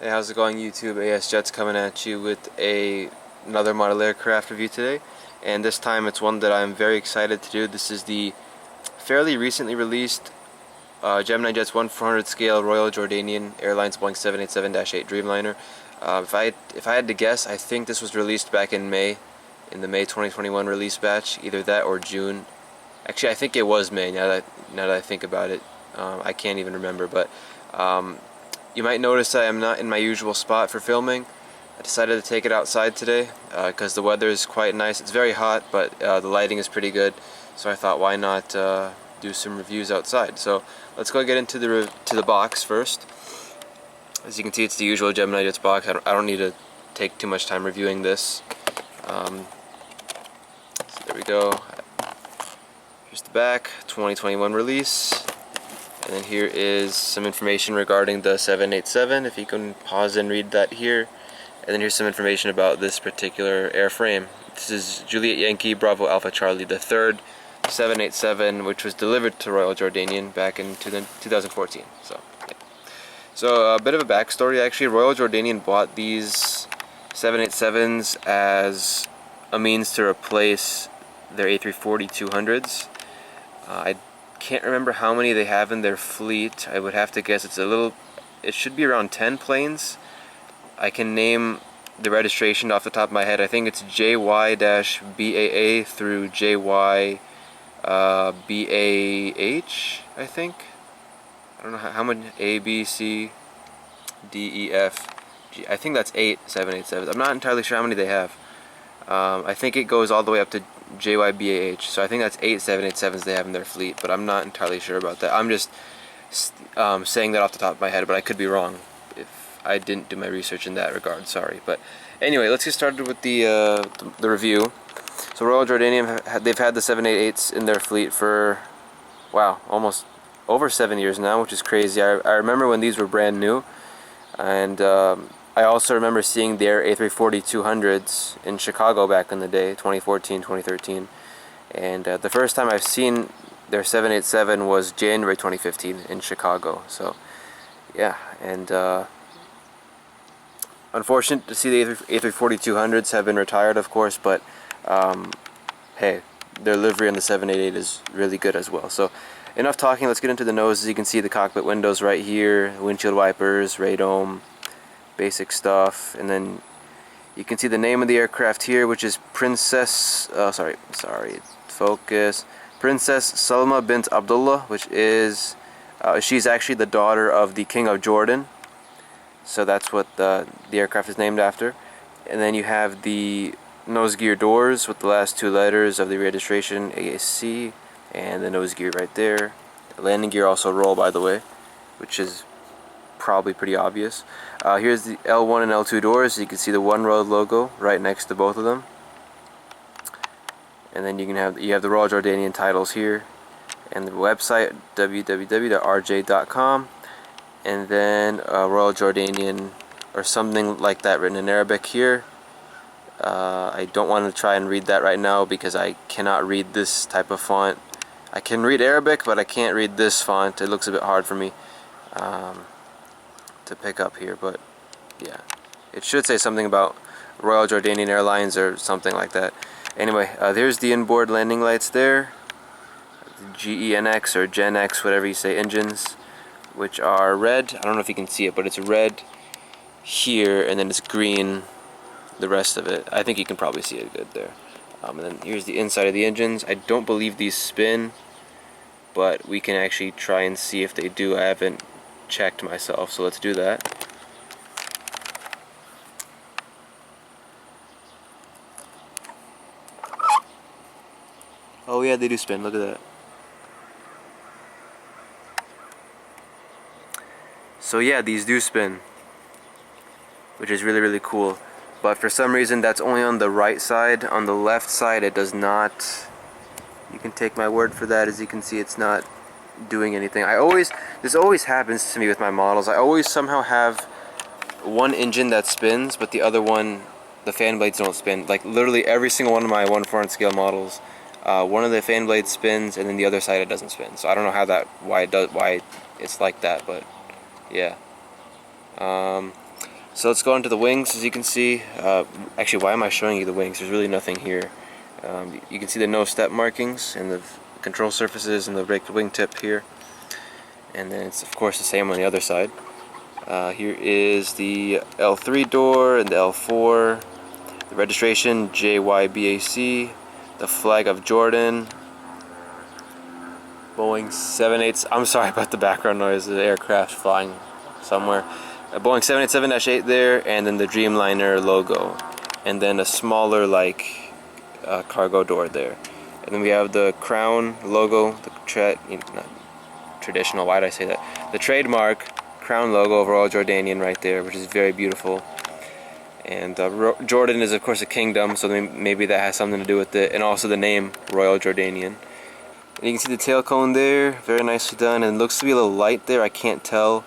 Hey, how's it going, YouTube? AS Jets coming at you with another model aircraft review today, and this time it's one that I'm very excited to do. This is the fairly recently released Gemini Jets 1/400 scale Royal Jordanian Airlines Boeing 787-8 Dreamliner. If I had to guess, I think this was released back in May, in the May 2021 release batch, either that or June. Actually, I think it was May. Now that I think about it, I can't even remember, but. You might notice I am not in my usual spot for filming. I decided to take it outside today because the weather is quite nice. It's very hot, but the lighting is pretty good. So I thought, why not do some reviews outside? So let's go get into the box first. As you can see, it's the usual Gemini Jets box. I don't need to take too much time reviewing this. So there we go. Here's the back, 2021 release. And then here is some information regarding the 787, if you can pause and read that here. And then here's some information about this particular airframe. This is Juliet Yankee Bravo Alpha Charlie, the third 787, which was delivered to Royal Jordanian back in 2014. So, yeah. So a bit of a backstory actually. Royal Jordanian bought these 787s as a means to replace their A340-200s. I can't remember how many they have in their fleet. I would have to guess it should be around 10 planes. I can name the registration off the top of my head. I think it's JY-BAA through JY-BAH, I think. I don't know how many, A, B, C, D, E, F, G. I think that's 8 787s. I'm not entirely sure how many they have. I think it goes all the way up to JY-BAH, so I think that's 8 787s they have in their fleet, but I'm not entirely sure about that. I'm just saying that off the top of my head, but I could be wrong if I didn't do my research in that regard, sorry. But anyway, let's get started with the review. So Royal Jordanian, they've had the 788s in their fleet for, wow, almost over 7 years now, which is crazy. I remember when these were brand new, and I also remember seeing their A340-200s in Chicago back in the day, 2014, 2013. And the first time I've seen their 787 was January 2015 in Chicago. So, yeah, and unfortunate to see the A340-200s have been retired, of course, but hey, their livery on the 788 is really good as well. So, enough talking, let's get into the nose. As you can see, the cockpit windows right here, windshield wipers, radome, basic stuff, and then you can see the name of the aircraft here, which is Princess Princess Salma bint Abdullah, which is she's actually the daughter of the King of Jordan, so that's what the aircraft is named after. And then you have the nose gear doors with the last two letters of the registration, AAC, and the nose gear right there. The landing gear also roll, by the way, which is probably pretty obvious. Here's the L1 and L2 doors. You can see the One Road logo right next to both of them. And then you have the Royal Jordanian titles here, and the website www.rj.com, and then Royal Jordanian or something like that written in Arabic here. I don't want to try and read that right now because I cannot read this type of font. I can read Arabic, but I can't read this font. It looks a bit hard for me to pick up here, but yeah, it should say something about Royal Jordanian Airlines or something like that. Anyway, there's the inboard landing lights there, GENX or Gen X, whatever you say, engines, which are red. I don't know if you can see it, but it's red here, and then it's green the rest of it. I think you can probably see it good there. And then here's the inside of the engines. I don't believe these spin, but we can actually try and see if they do. I haven't checked myself, so let's do that. Oh yeah, they do spin, look at that. So yeah, these do spin, which is really, really cool. But for some reason that's only on the right side. On the left side it does not. You can take my word for that. As you can see, it's not doing anything. This always happens to me with my models. I always somehow have one engine that spins, but the other one, the fan blades don't spin. Like literally every single one of my 1/4 scale models, one of the fan blades spins, and then the other side it doesn't spin. So I don't know why it's like that, but yeah. So let's go into the wings. As you can see, actually, why am I showing you the wings? There's really nothing here. You can see the no step markings and the control surfaces and the raked wingtip here. And then it's of course the same on the other side. Here is the L3 door and the L4, the registration JY-BAC, the flag of Jordan, Boeing 78. I'm sorry about the background noise, the aircraft flying somewhere. A Boeing 787-8 there, and then the Dreamliner logo, and then a smaller like cargo door there. And then we have the crown logo, the not traditional, why did I say that? The trademark crown logo of Royal Jordanian right there, which is very beautiful. And Jordan is of course a kingdom, so maybe that has something to do with it, and also the name Royal Jordanian. And you can see the tail cone there, very nicely done, and it looks to be a little light there, I can't tell.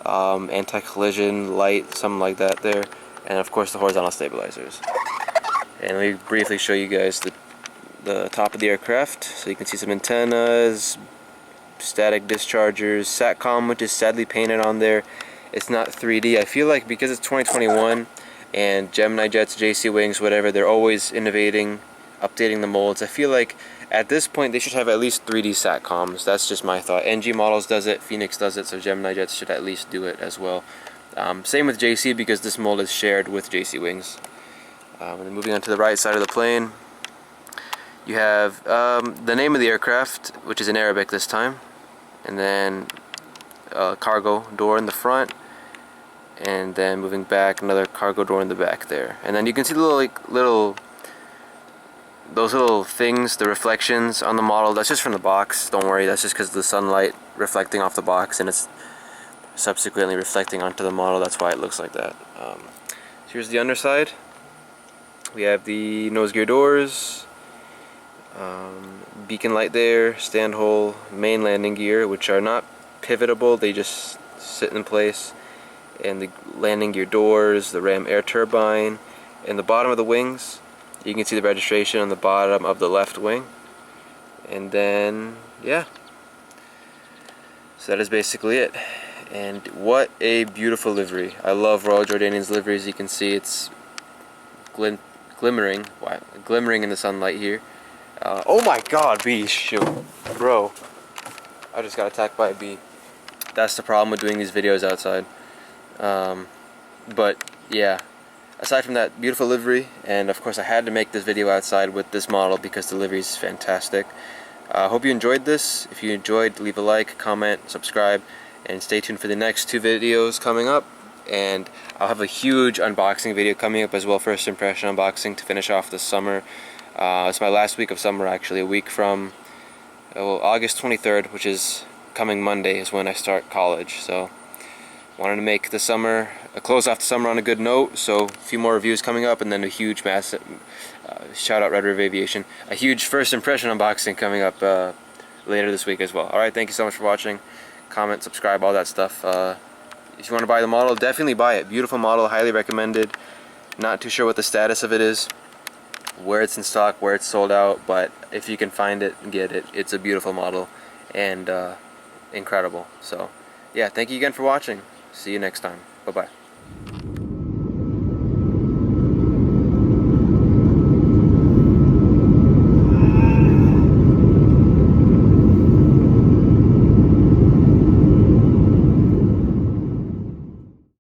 Anti-collision light, something like that there, and of course the horizontal stabilizers. And let me briefly show you guys the top of the aircraft. So you can see some antennas, static dischargers, SATCOM, which is sadly painted on there. It's not 3D. I feel like because it's 2021 and Gemini Jets, JC Wings, whatever, they're always innovating, updating the molds. I feel like at this point they should have at least 3D SATCOMs. That's just my thought. NG Models does it, Phoenix does it, so Gemini Jets should at least do it as well. Same with JC, because this mold is shared with JC Wings. And then moving on to the right side of the plane, you have the name of the aircraft, which is in Arabic this time, and then a cargo door in the front, and then moving back, another cargo door in the back there. And then you can see the those little things, the reflections on the model. That's just from the box, don't worry, that's just because of the sunlight reflecting off the box, and it's subsequently reflecting onto the model. That's why it looks like that. Here's the underside. We have the nose gear doors, beacon light there, stand hole, main landing gear, which are not pivotable, they just sit in place, and the landing gear doors, the ram air turbine, and the bottom of the wings. You can see the registration on the bottom of the left wing. And then, yeah. So that is basically it. And what a beautiful livery. I love Royal Jordanian's liveries. You can see it's glimmering in the sunlight here. Oh my god, bee, shoot. Bro, I just got attacked by a bee. That's the problem with doing these videos outside. But, yeah. Aside from that beautiful livery, and of course I had to make this video outside with this model because the livery is fantastic. I hope you enjoyed this. If you enjoyed, leave a like, comment, subscribe, and stay tuned for the next 2 videos coming up. And I'll have a huge unboxing video coming up as well, first impression unboxing to finish off the summer. It's my last week of summer actually, a week from August 23rd, which is coming Monday, is when I start college. So wanted to make the summer, close off the summer on a good note, so a few more reviews coming up, and then a huge massive, shout out Red River Aviation, a huge first impression unboxing coming up later this week as well. Alright, thank you so much for watching. Comment, subscribe, all that stuff. If you want to buy the model, definitely buy it. Beautiful model, highly recommended. Not too sure what the status of it is, where it's in stock, where it's sold out, but if you can find it, get it. It's a beautiful model and incredible. So yeah, thank you again for watching. See you next time. Bye-bye.